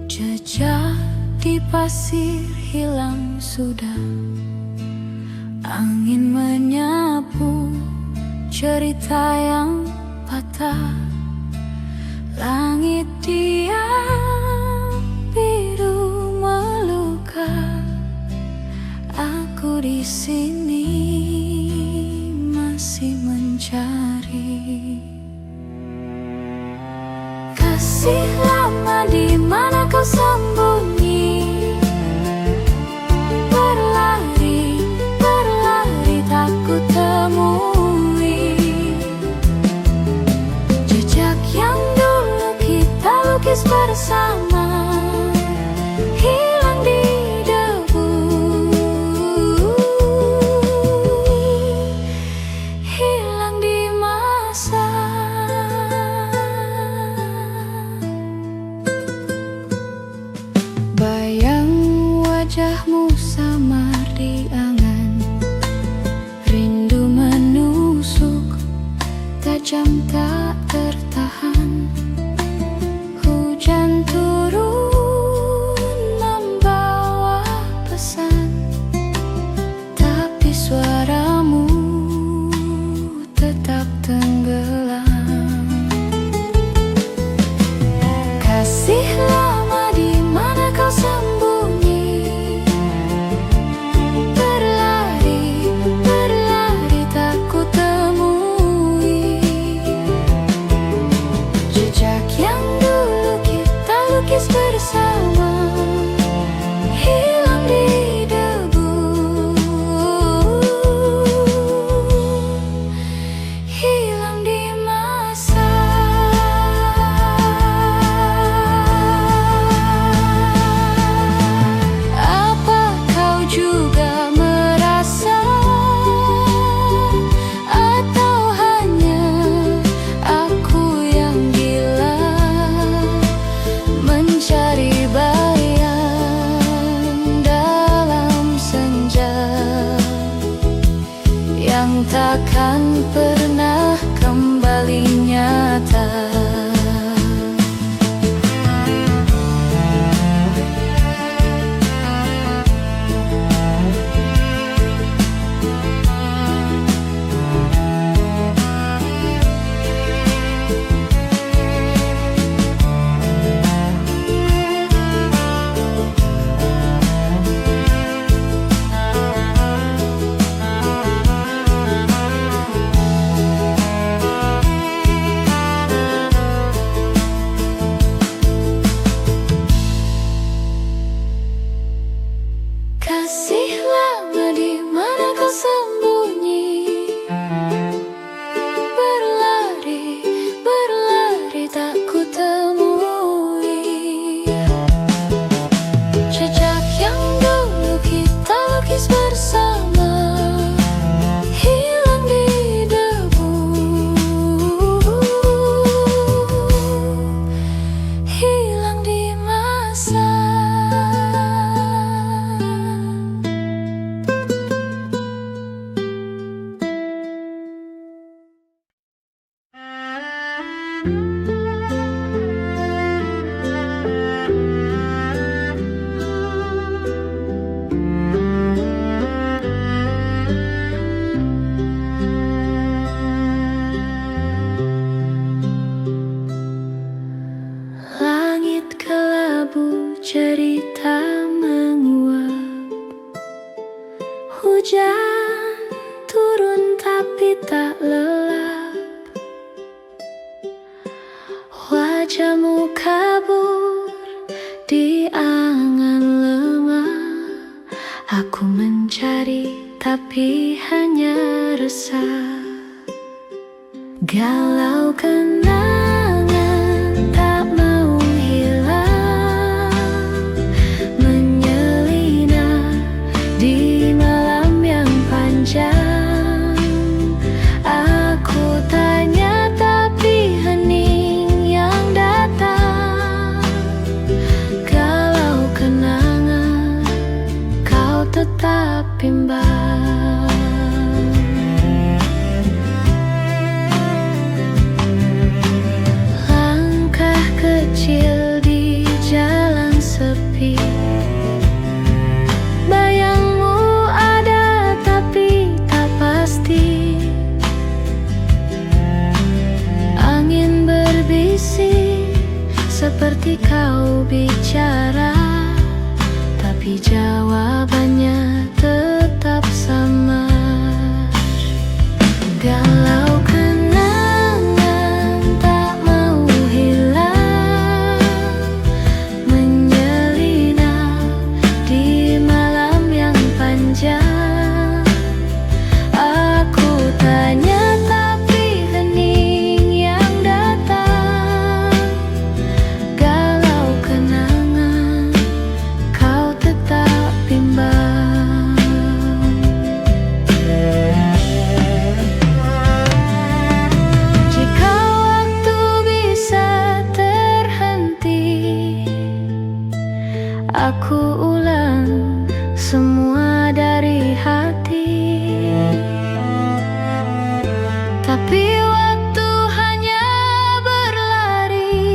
Jejak di pasir hilang sudah, angin menyapu cerita yang patah. Langit diam biru meluka, aku di sini masih mencari. Kasih lama, di mana kau sembunyi? Berlari, berlari tak ku temui. Jejak yang dulu kita lukis bersama, hilang di debu, hilang di masa. Bayang wajahmu samar di angan, rindu menusuk tajam tak tertahan. Hujan turun membawa pesan, tapi suaramu tetap tenggelam. Kasih lama, di mana kau sembunyi? Berlari, berlari tak ku temui. Jejak yang dulu kita lukis bersama, hilang di debu, hilang di masa. Apa kau juga merasa, atau hanya aku yang gila mencari bayang dalam senja yang takkan pernah kembali nyata? Kasih lama, di mana kau sembunyi? Berlari, berlari tak ku temui. Jejak yang dulu kita lukis bersama, hilang di debu, hilang di masa. Langit kelabu cerita menguap, hujan turun tapi tak lelap. Wajahmu kabur di angan lemah, aku mencari tapi hanya resah. Galau kenangan tak mau hilang, menyelinap di malam yang panjang. Aku tanya tapi hening yang datang. Galau kenangan kau tetap bimbang. Langkah kecil di jalan hati kau bicara, tapi jawabannya tetap sama. Galau kenangan tak mau hilang, menyelinap di malam yang panjang. Aku tanya tapi hening yang datang. Galau kenangan, kau tetap bimbang. Jika waktu bisa terhenti, aku ulang semua dari hati. Tapi waktu hanya berlari,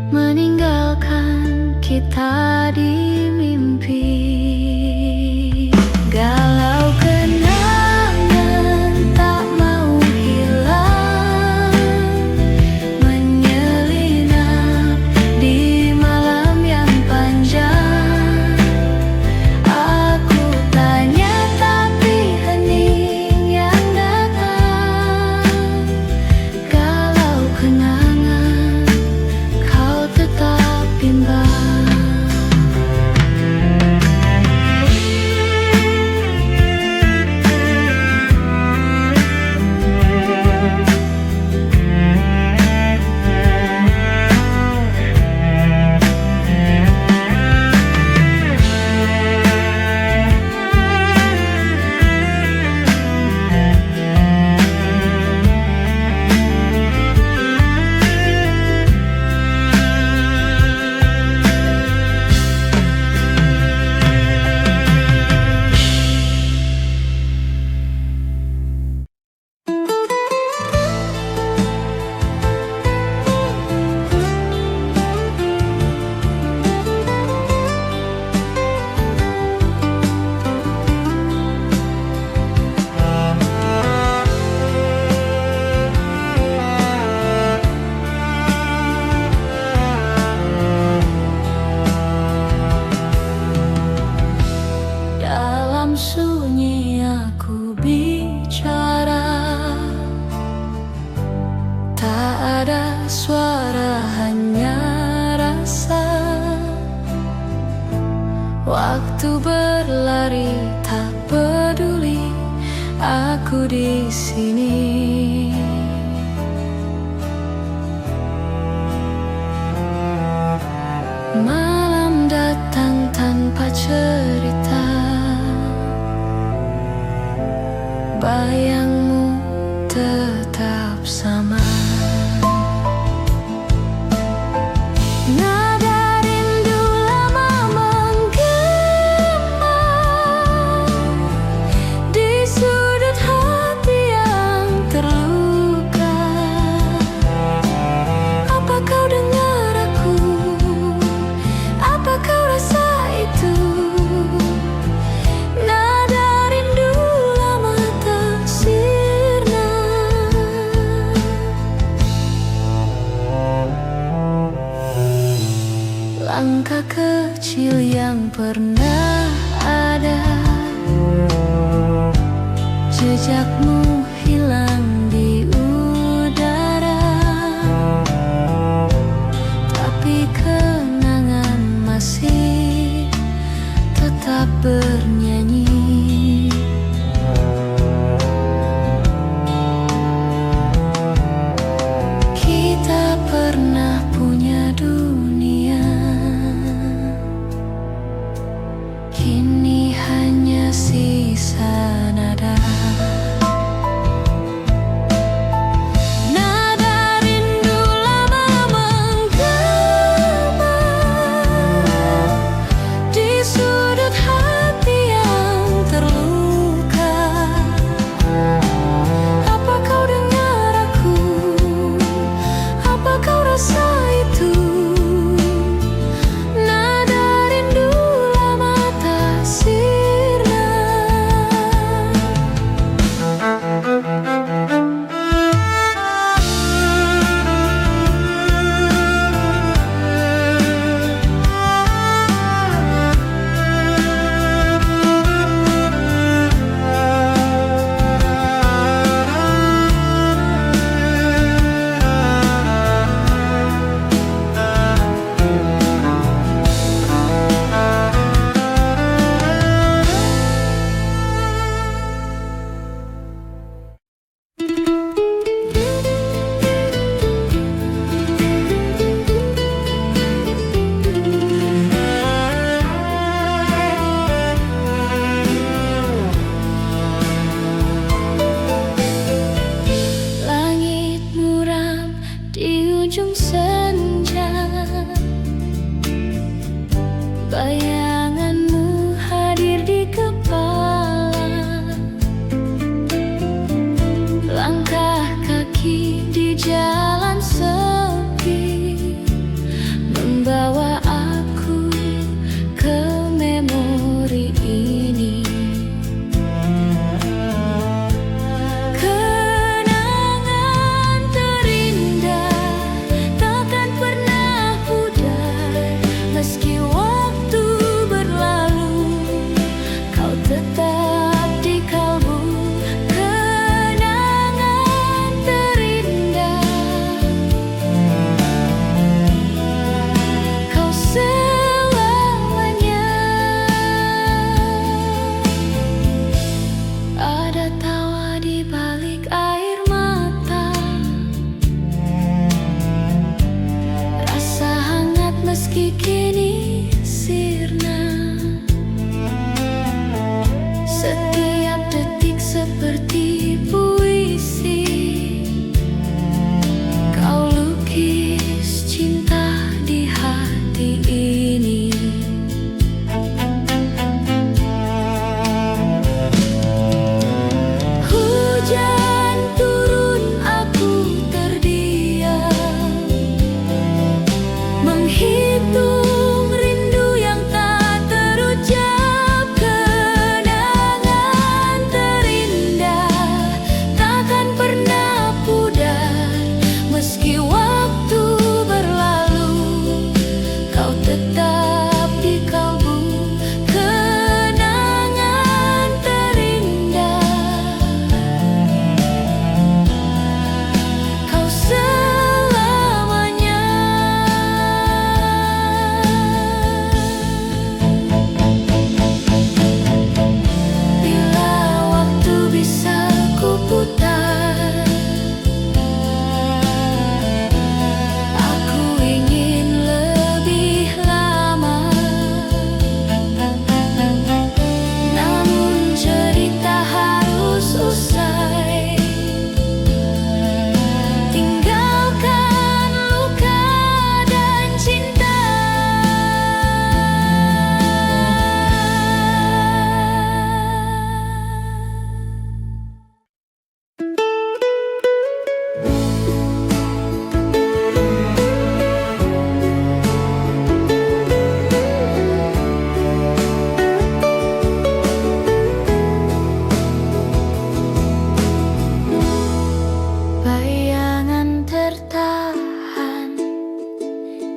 meninggalkan kita di mimpi. Galau kenangan tak mau hilang, menyelinap di malam yang panjang. Aku tanya tapi hening yang datang. Galau kenangan, kau tetap bimbang. Dalam sunyi aku bicara, tak ada suara, hanya rasa. Waktu berlari, tak peduli, aku di sini. Malam datang tanpa cerita, bayangmu tetap sama. Nada rindu lama menggema di sudut hati yang terluka. Apa kau dengar aku? Apa kau rasa itu? Nada rindu lama tak sirna. Langkah kecil yang pernah ada, jejakmu hilang di udara. Tapi kenangan masih tetap bernyanyi. Kita pernah punya dunia, kini hanya sisa nada.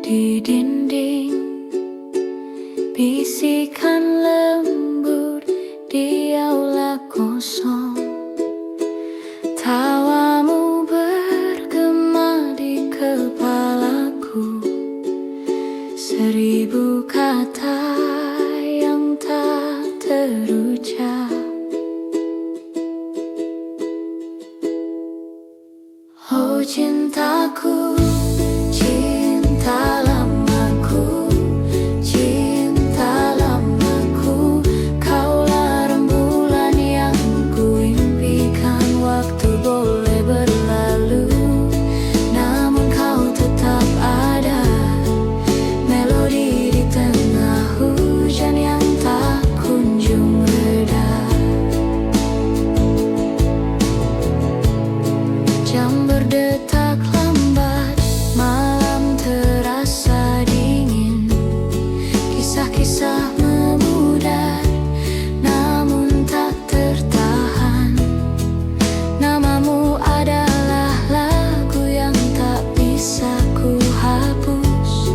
di dinding, bisikan lembut di aula kosong. Tawamu bergema di kepalaku, 1000 kata yang tak terucap. Oh cintaku, cinta lamaku, cinta lamaku, kaulah rembulan yang ku impikan. Waktu boleh berlalu, namun kau tetap ada, melodi di tengah hujan yang tak kunjung reda. Jam berdetak lambat, malam terasa dingin. Kisah-kisah memudar, namun tak tertahan. Namamu adalah lagu yang tak bisa ku hapus.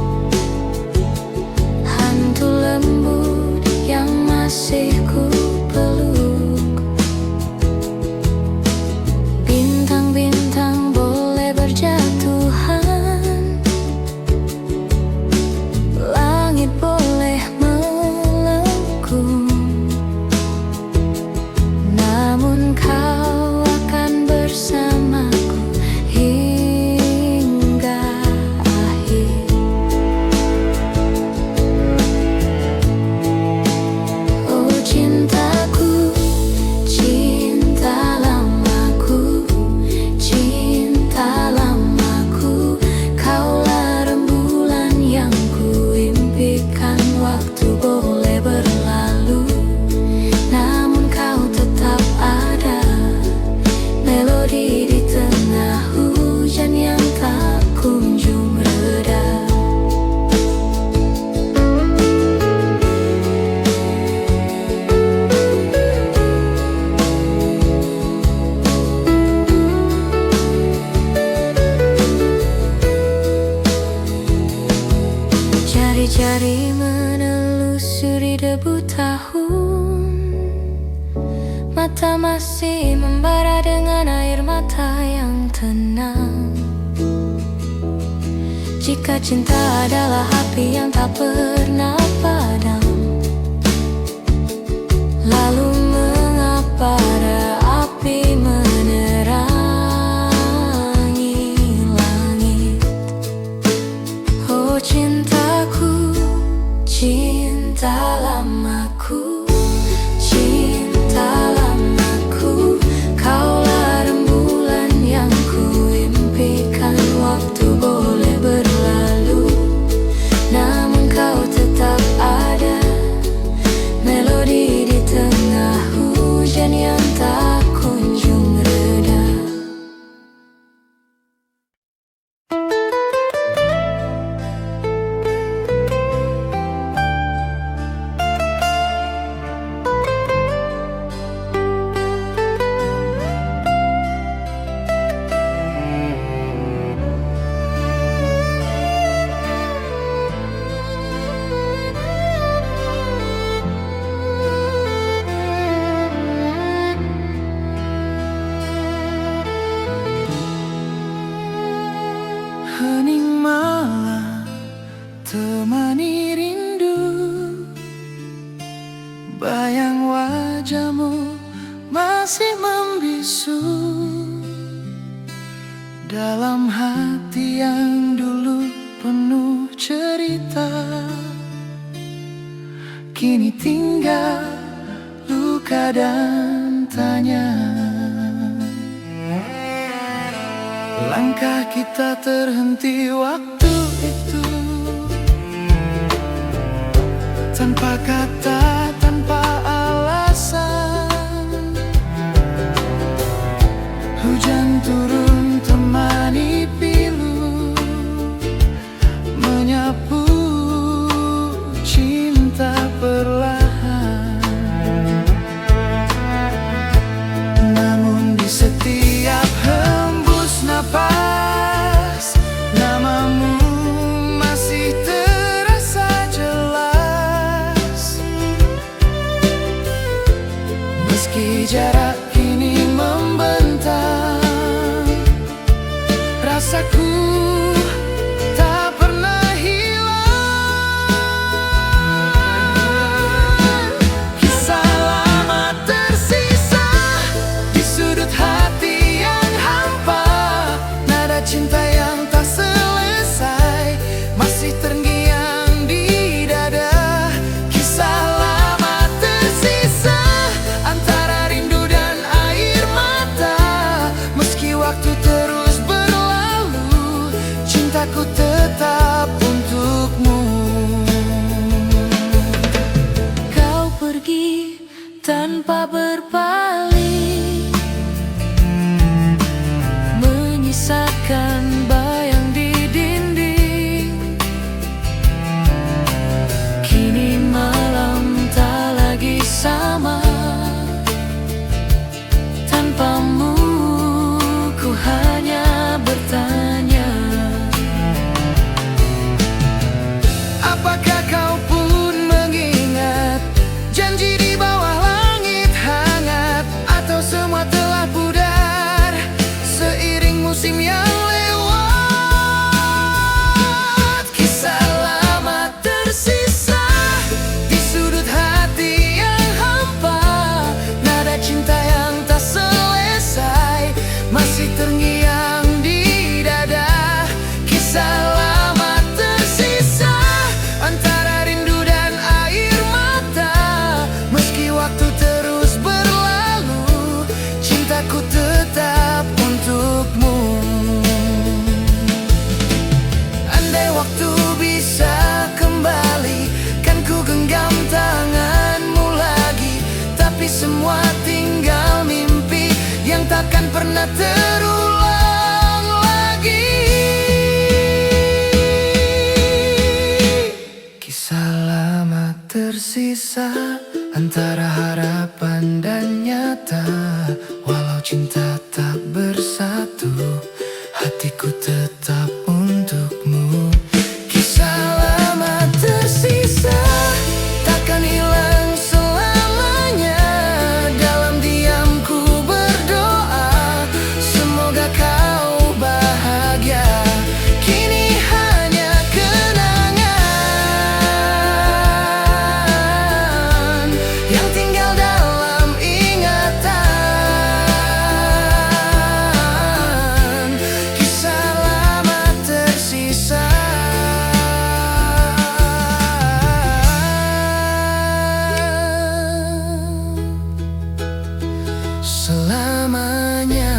Hantu lembut yang masih ku peluk. Bintang-bintang boleh berjatuhan, langit boleh melengkung, namun kau akan bersamaku hingga akhir. Oh cintaku, cinta lamaku, cinta lamaku, kaulah rembulan yang ku impikan. Waktu boleh berlalu, namun kau tetap ada, melodi di tengah hujan yang tak kunjung reda. Jari-jari menelusuri debu tahun, mata masih membara dengan air mata yang tenang. Jika cinta adalah api yang tak pernah padam, lalu mengapa api menerangi langit? Oh cintaku, cinta lamaku, cinta lamaku, kaulah rembulan yang ku impikan. Waktu boleh berlalu, namun kau tetap ada, melodi di tengah hujan yang tak kunjung reda. Hening malam temani rindu, bayang wajahmu masih membisu dalam hati yang dulu penuh cerita. Kini tinggal luka dan tanya. Langkah kita terhenti waktu itu, tanpa kata, tanpa alasan. Hujan turun temani pilu, menyapu cinta perlahan. Namun di setiap hembus napas, namamu bisa kembali, kan ku genggam tanganmu lagi. Tapi semua tinggal mimpi yang takkan pernah terulang lagi. Kisah lama tersisa antara harapan dan nyata. Walau cinta tak bersatu, hatiku tetap untukmu. Kisah lama tersisa takkan hilang selamanya. Dalam diamku berdoa, semoga kau bahagia. Kini hanya kenangan yang tinggal dalam ingatan. Kisah lama tersisa selamanya.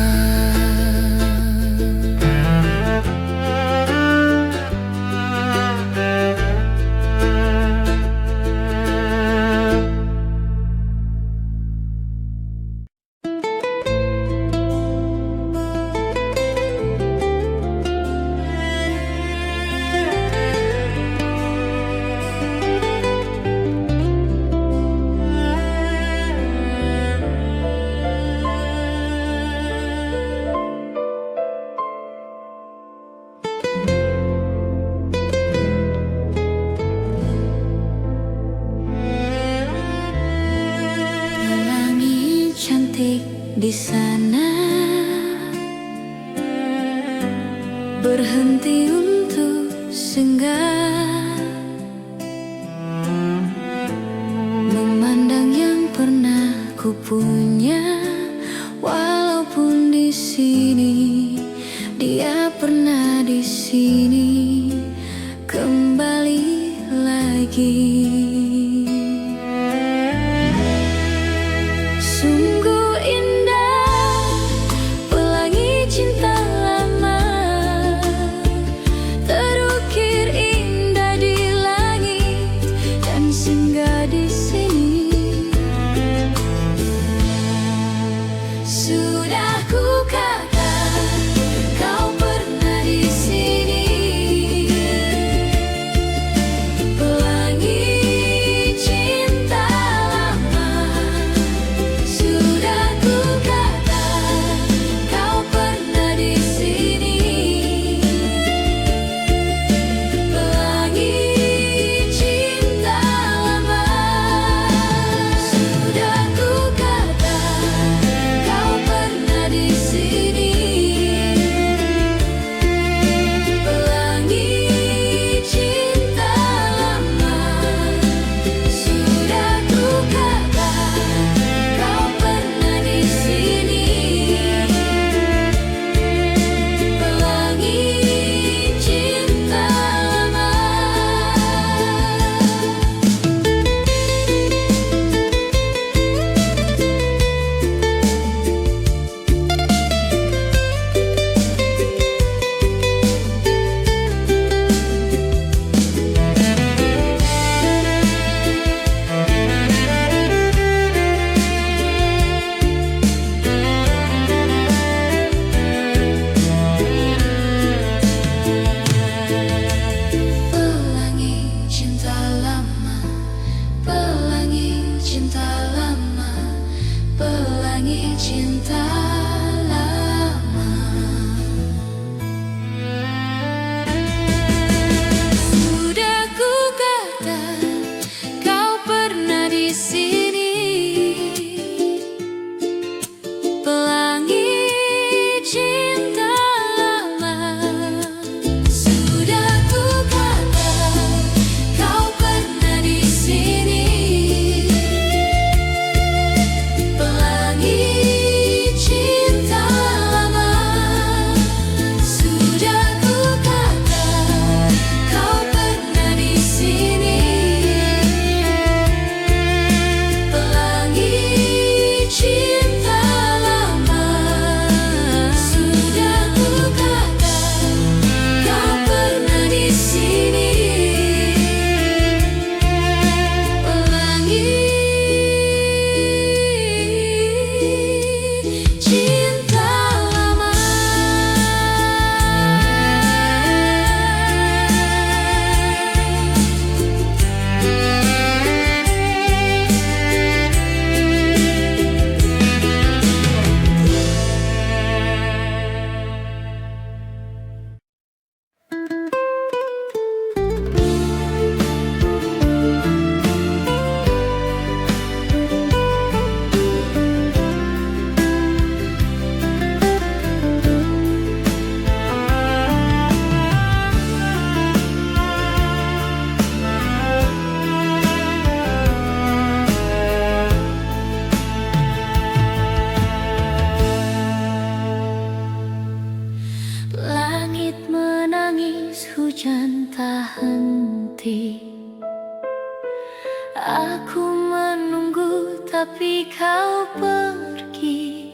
Pelangi cantik di sana berhenti untuk singgah, memandang yang pernah ku punya. Walaupun di sini dia pernah di sini kembali lagi. Sungguh indah pelangi cinta lama, terukir indah di langit dan singgah di sini. Sudah ku katakan kau pernah di sini. Pelangi henti. Aku menunggu tapi kau pergi.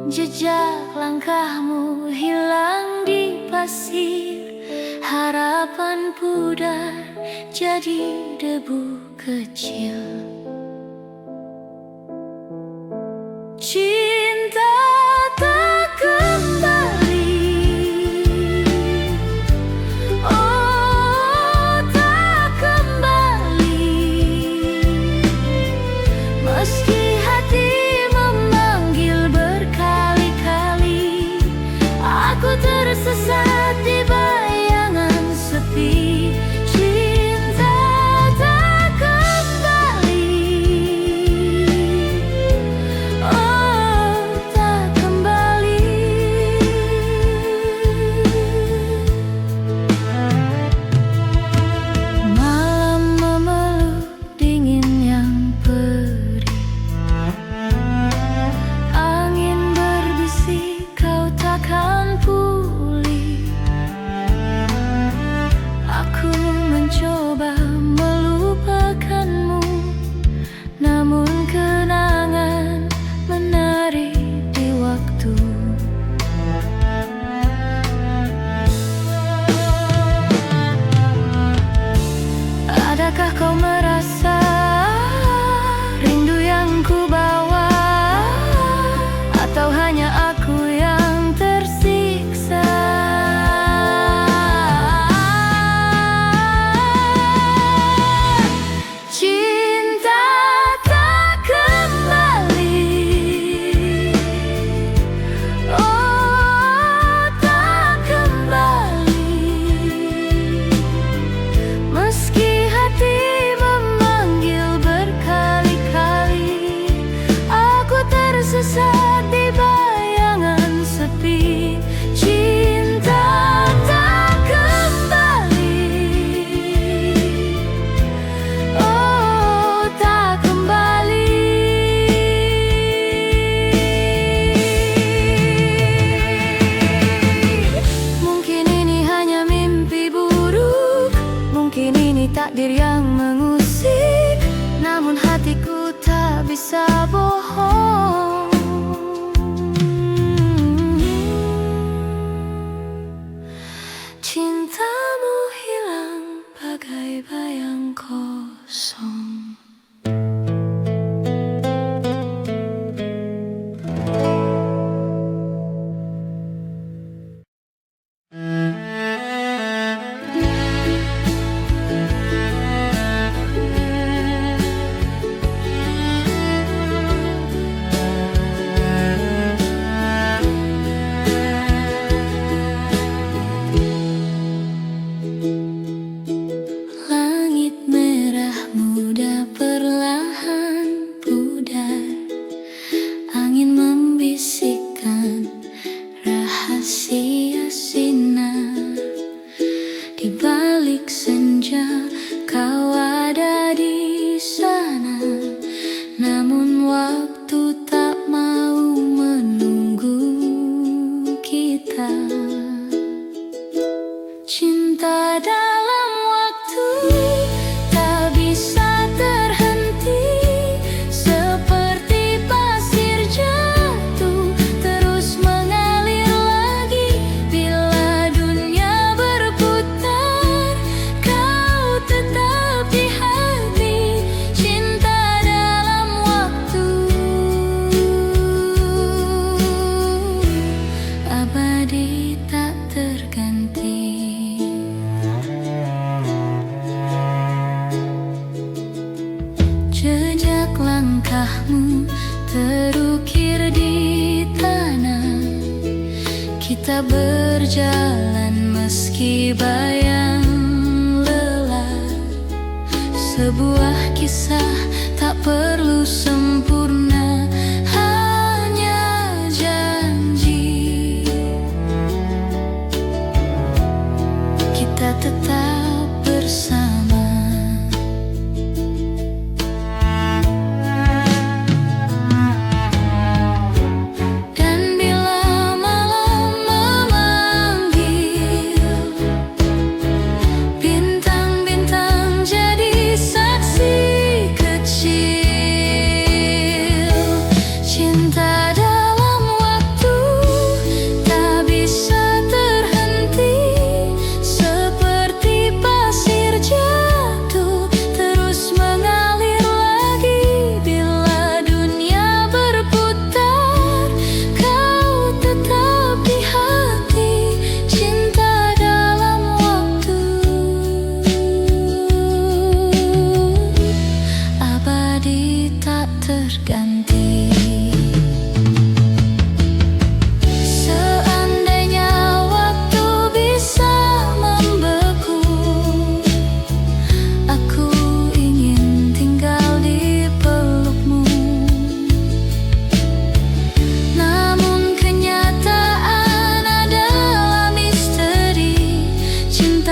Jejak langkahmu hilang di pasir. Harapan pudar jadi debu kecil. Cinta tak kembali. Oh, tak kembali. Meski hati memanggil berkali-kali, aku tersesat di bayangan sepi. Cinta tak kembali. Oh, tak kembali. Malam memeluk dingin yang perih. Angin berbisik kau takkan pulih. Aku mencoba melupakanmu, namun kenangan menari di waktu. Adakah kau merasa rindu yang ku bawa? Atau hanya aku yang tersiksa? Cinta tak kembali. Oh, tak kembali. Meski hati memanggil berkali-kali, aku tersesat di bayangan sepi. Cinta tak kembali. Oh, tak kembali. Mungkin ini hanya mimpi buruk, mungkin ini takdir yang mengusik, namun hatiku tak bisa bohong. Cintamu hilang bagai bayang kosong. Langit merah muda perlahan pudar. Angin membisikkan rahasia sinar. Di balik senja kau ada di sana, namun waktu tak mau menunggu kita. Cinta dalam waktu tak bisa terhenti, seperti pasir jatuh terus mengalir lagi. Bila dunia berputar, kau tetap di hati. Cinta dalam waktu abadi tak terganti. Jejak langkahmu terukir di tanah. Kita berjalan meski bayang lelah. Sebuah kisah tak perlu sempurna, hanya janji. Kita tetap bersama. Dan bila malam memanggil,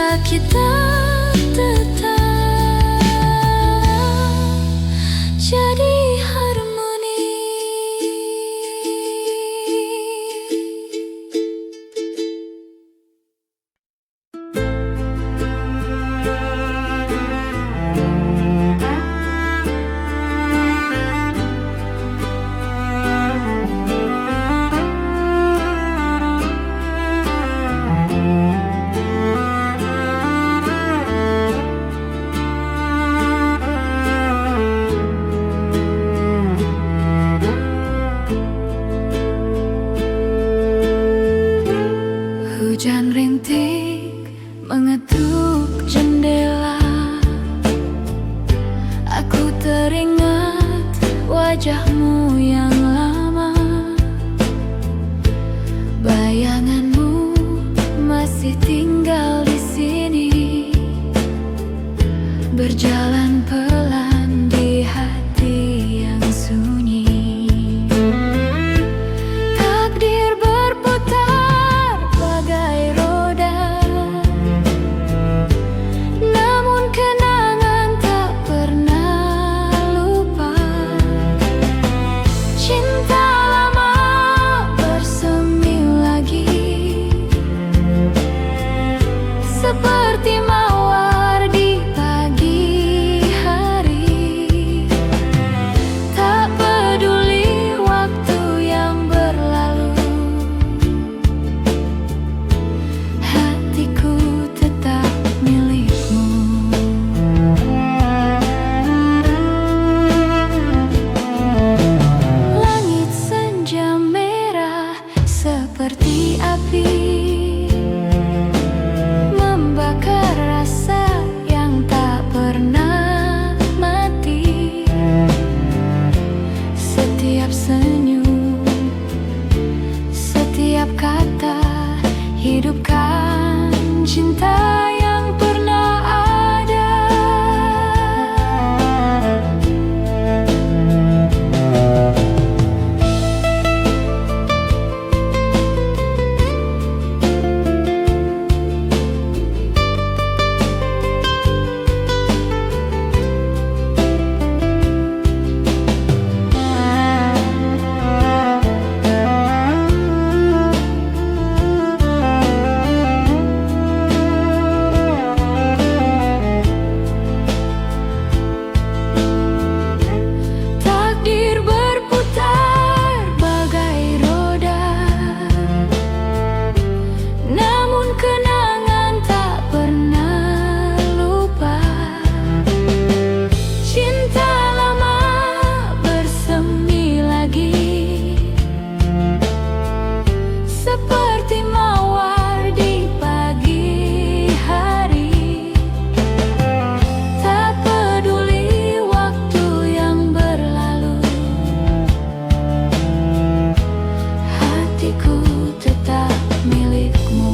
Bila kita tetap jadi harmoni. Hujan rintik mengetuk jendela. Aku teringat wajahmu yang lama. Bayanganmu masih tinggal di sini, berjalan pelan di hati yang sunyi. Takdir berputar bagai roda, namun kenangan tak pernah lupa. Cinta lama bersemi lagi, seperti mawar di pagi hari. Tak peduli waktu yang berlalu, hatiku tetap milikmu. Langit senja merah seperti api, membakar rasa yang tak pernah mati. Setiap senyum, setiap kata, hidupkan cinta yang pernah ada. Takdir berputar bagai roda, namun kenangan tak pernah lupa. Cinta lama bersemi lagi, seperti mawar di pagi hari. Tak peduli waktu yang berlalu, hatiku tetap milikmu.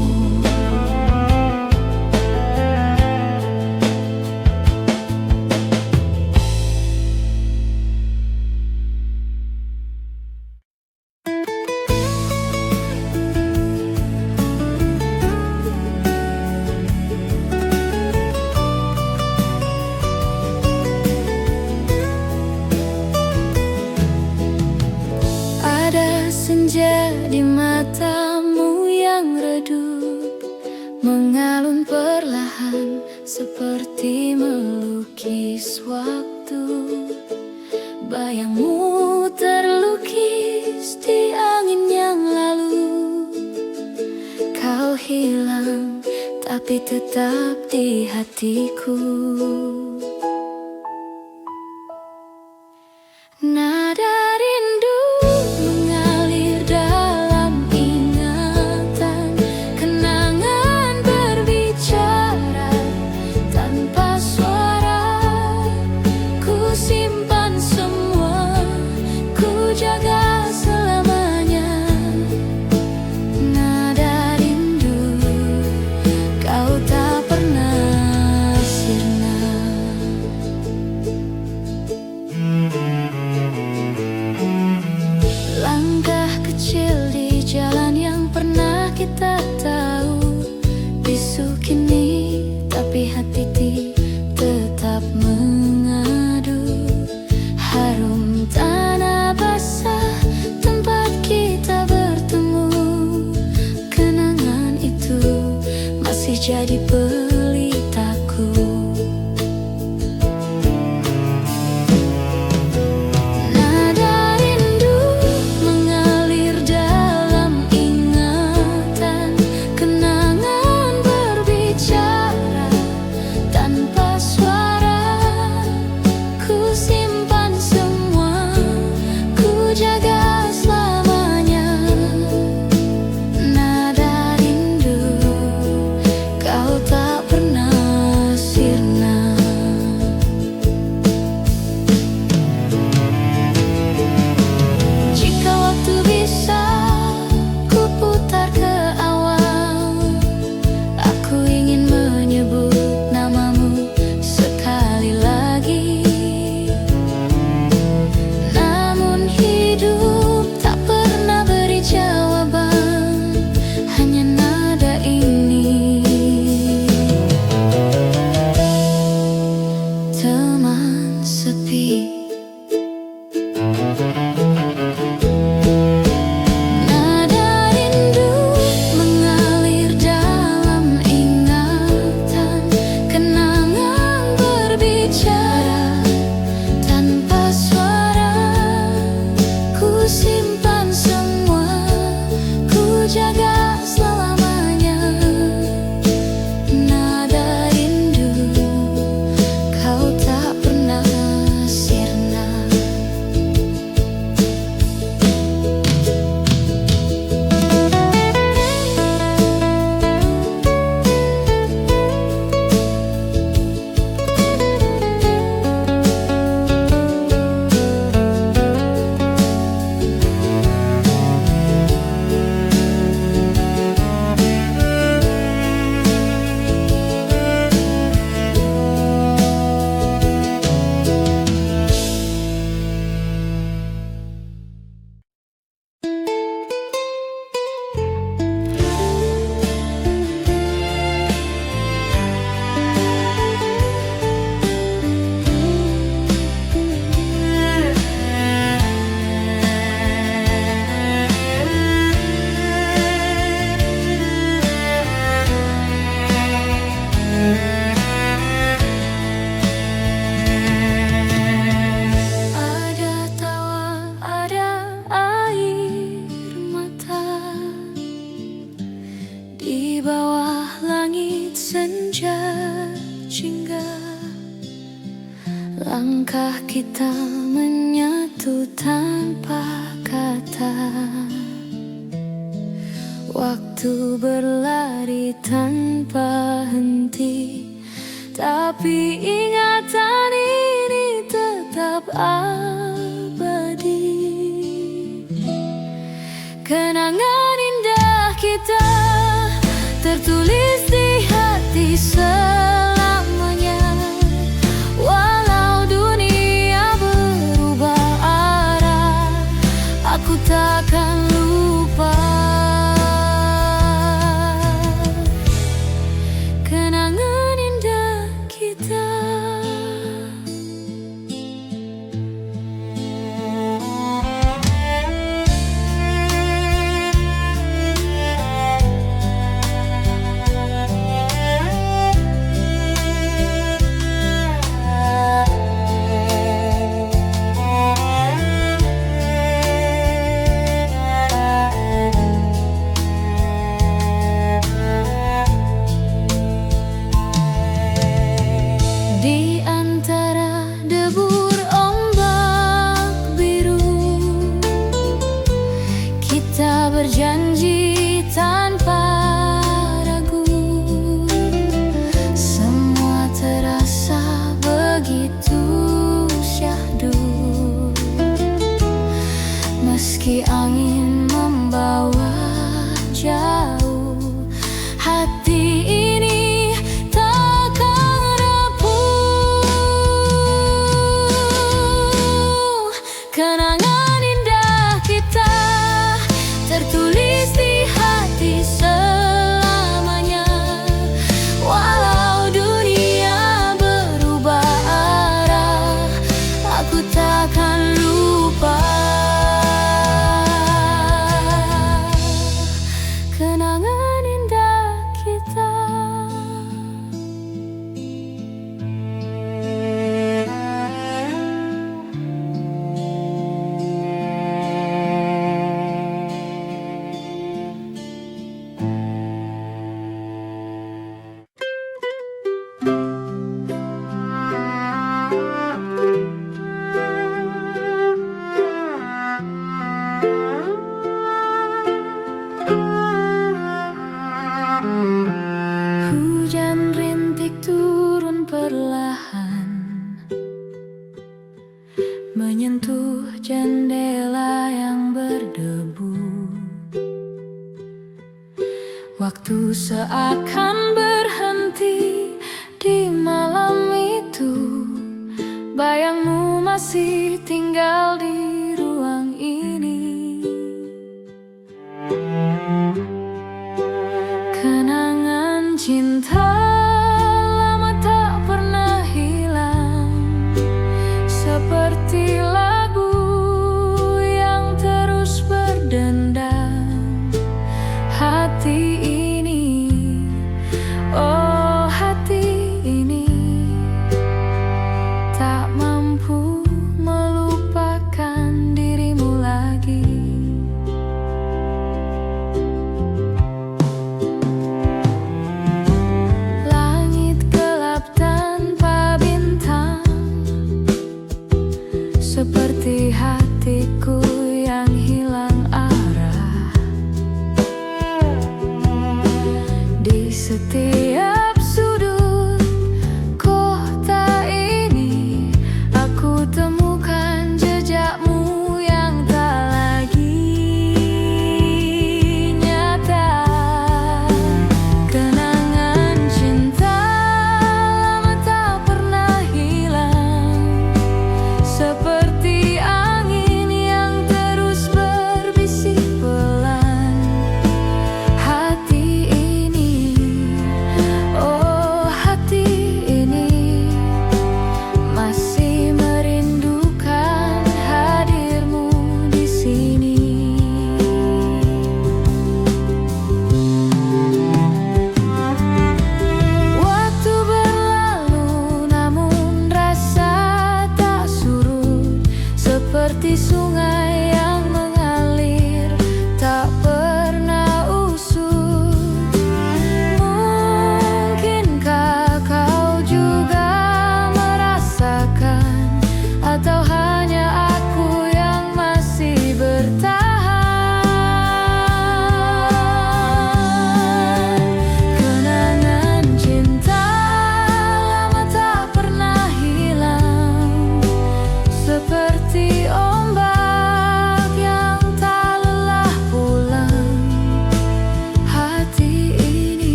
Ada senja di matamu yang redup, mengalun perlahan seperti melukis waktu. Bayangmu terlukis di angin yang lalu. Kau hilang tapi tetap di hatiku. Nada rindu mengalir dalam ingatan, kenangan berbicara tanpa suara. Ku simpan semua, ku jaga selamanya. Nada rindu, kau tak pernah sirna. berjingga, langkah kita menyatu tanpa kata. Waktu berlari tanpa henti, tapi ingatan ini tetap abadi. Kenangan indah kita tertulis di hati selamanya. Walau dunia berubah arah, aku takkan lupa kenangan indah kita. Di antara debur ombak biru, kita berjanji tanpa ragu. Semua terasa begitu syahdu, meski angin membawa jauh. Hati ini kenangan indah kita tertulis di hati selamanya. Walau dunia berubah arah, aku takkan lupa kenangan indah kita. Hujan rintik turun perlahan, menyentuh jendela yang berdebu. Waktu seakan berhenti di malam itu. Bayangmu masih tinggal di ruang ini. Kenangan cinta lama tak pernah hilang, seperti lagu yang terus berdendang. Hati ini, oh hati ini, tak mampu melupakan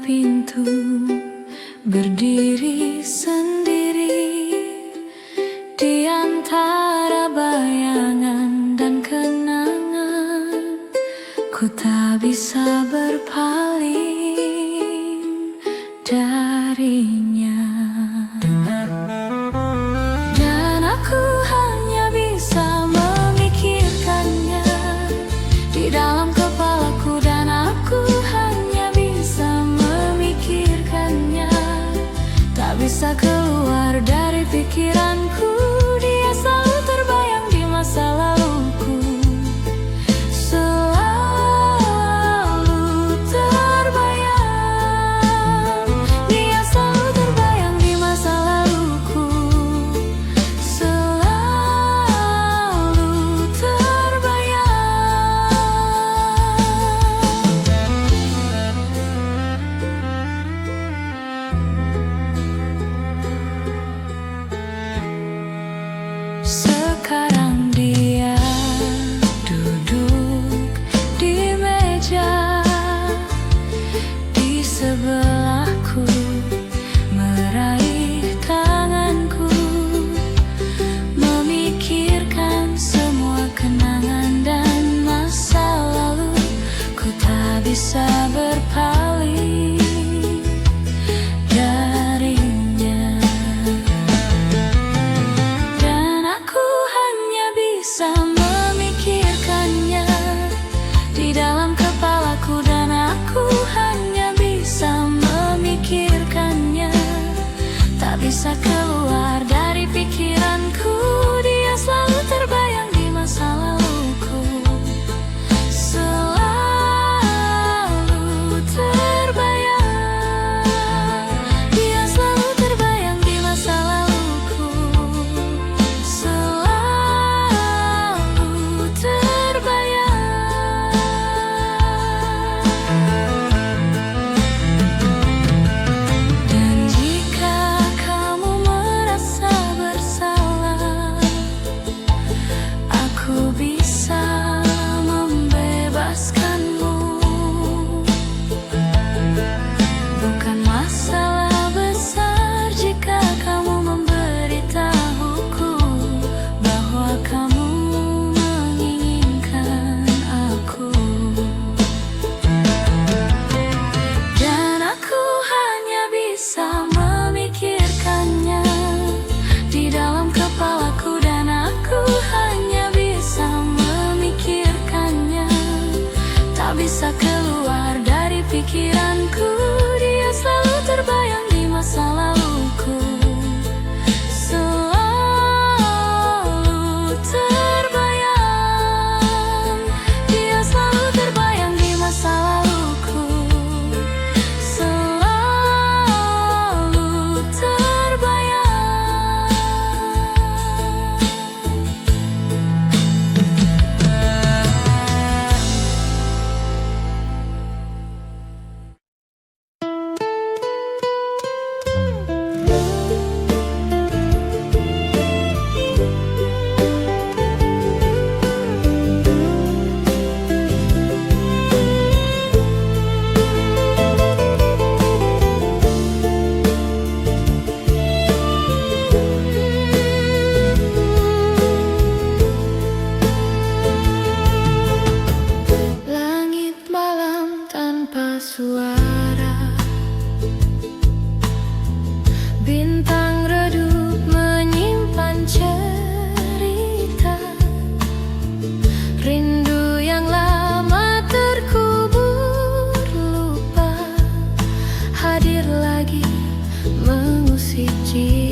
pintu, berdiri sendiri di antara bayangan dan kenangan. Ku tak bisa berpaling darinya, dan aku hanya bisa memikirkannya di dalam kepalaku, dan aku hanya bisa memikirkannya, tak bisa keluar dari pikiranku. Dia selalu terbayang di masa laluku, selalu terbayang. Dia selalu terbayang di masa laluku, selalu terbayang. Sekarang dia duduk di meja di sebelahku, meraih tanganku, memikirkan semua kenangan dan masa lalu. Ku tak bisa berpaling darinya, dan aku hanya bisa memikirkannya di dalam kepalaku, dan aku hanya bisa memikirkannya, tak bisa keluar dari pikiranku. Dia selalu terbayang di masa laluku, selalu terbayang. Dia selalu terbayang di masa laluku, selalu terbayang. Dan jika kamu merasa bersalah, aku bisa membebaskanmu. Bukan masalah besar jika kamu memberitahuku bahwa kamu menginginkan aku, dan aku hanya bisa memikirkannya di dalam kepalaku, dan aku hanya bisa memikirkannya, tak bisa keluar dari pikiranku. Dia selalu terbayang di masa laluku, selalu terbayang. Dia selalu terbayang di masa laluku, selalu terbayang. Langit malam tanpa suara, bintang redup menyimpan cerita, rindu yang lama terkubur lupa, hadir lagi mengusik jiwa.